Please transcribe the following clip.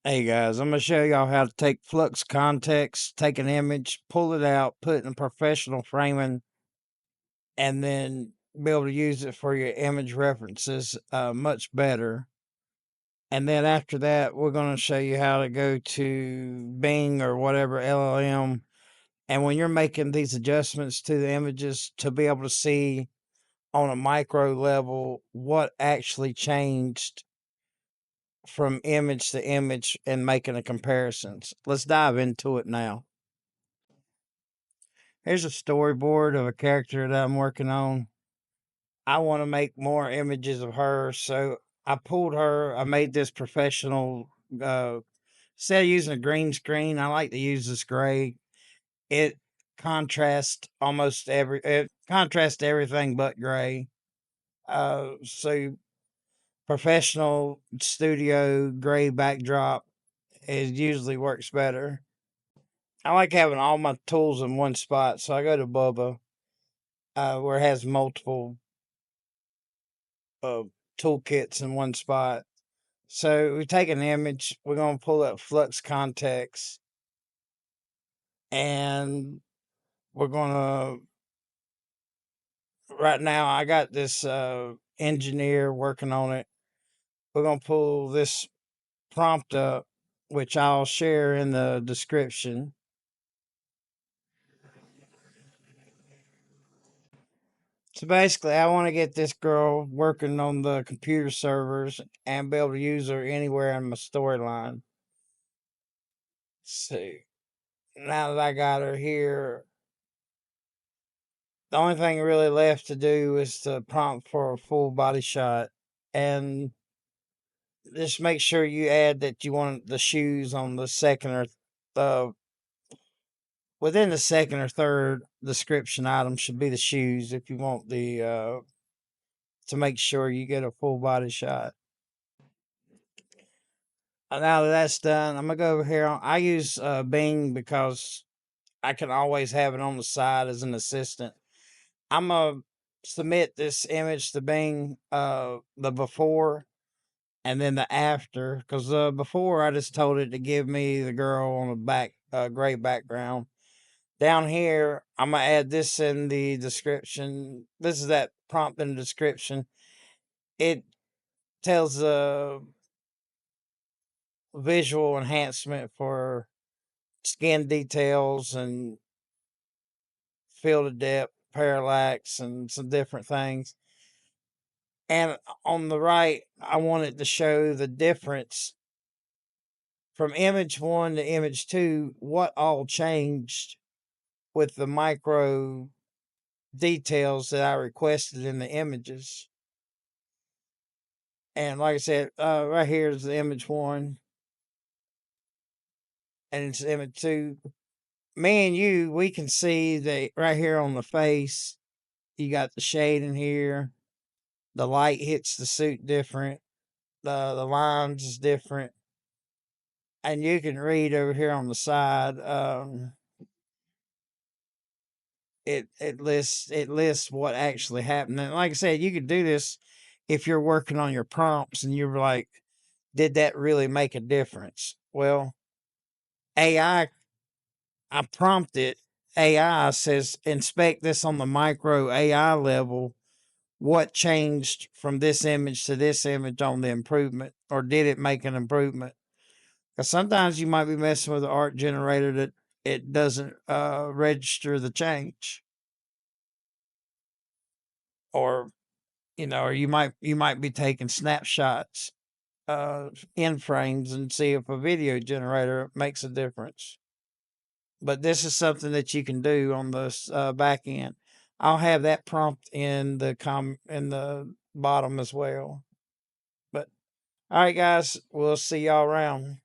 Hey guys, I'm going to show y'all how to take flux context, take an image, pull it out, put it in professional framing, and then be able to use it for your image references much better. And then after that, we're going to show you how to go to Bing or whatever LLM. And when you're making these adjustments to the images, to be able to see on a micro level what actually changed from image to image and making the comparisons. Let's dive into it now. Here's a storyboard of a character that I'm working on. I want to make more images of her, so I pulled her. I made this professional. Instead of using a green screen, I like to use this gray. It it contrasts everything but gray. So professional studio gray backdrop it usually works better. I like having all my tools in one spot, so I go to Bubba, where it has multiple uh, toolkits in one spot. So we take an image, we're going to pull up flux context, and we're going to, right now, I got this engineer working on it. We're going to pull this prompt up, which I'll share in the description. So basically, I want to get this girl working on the computer servers and be able to use her anywhere in my storyline. So now that I got her here, the only thing really left to do is to prompt for a full body shot. And just make sure you add that you want the shoes on the second or within the second or third description item should be the shoes if you want the to make sure you get a full body shot. Now that that's done, I'm gonna go over here. I use Bing because I can always have it on the side as an assistant. I'm gonna submit this image to Bing, the before and then the after, because the before I just told it to give me the girl on a gray background. Down here, I'm gonna add this in the description. This is that prompt in the description. It tells visual enhancement for skin details and field of depth, parallax, and some different things. And on the right, I wanted to show the difference from image one to image two, what all changed with the micro details that I requested in the images. And like I said, right here is the image one, and it's image two. Me and you, we can see that right here on the face, you got the shade in here. The light hits the suit different. The lines is different, and you can read over here on the side. It lists what actually happened. And like I said, you could do this if you're working on your prompts and you're like, did that really make a difference? Well, I prompted AI says inspect this on the micro AI level. What changed from this image to this image on the improvement, or did it make an improvement? Because sometimes you might be messing with an art generator that it doesn't register the change, or or you might be taking snapshots in frames and see if a video generator makes a difference. But this is something that you can do on the back end. I'll have that prompt in the bottom as well. But all right, guys, we'll see y'all around.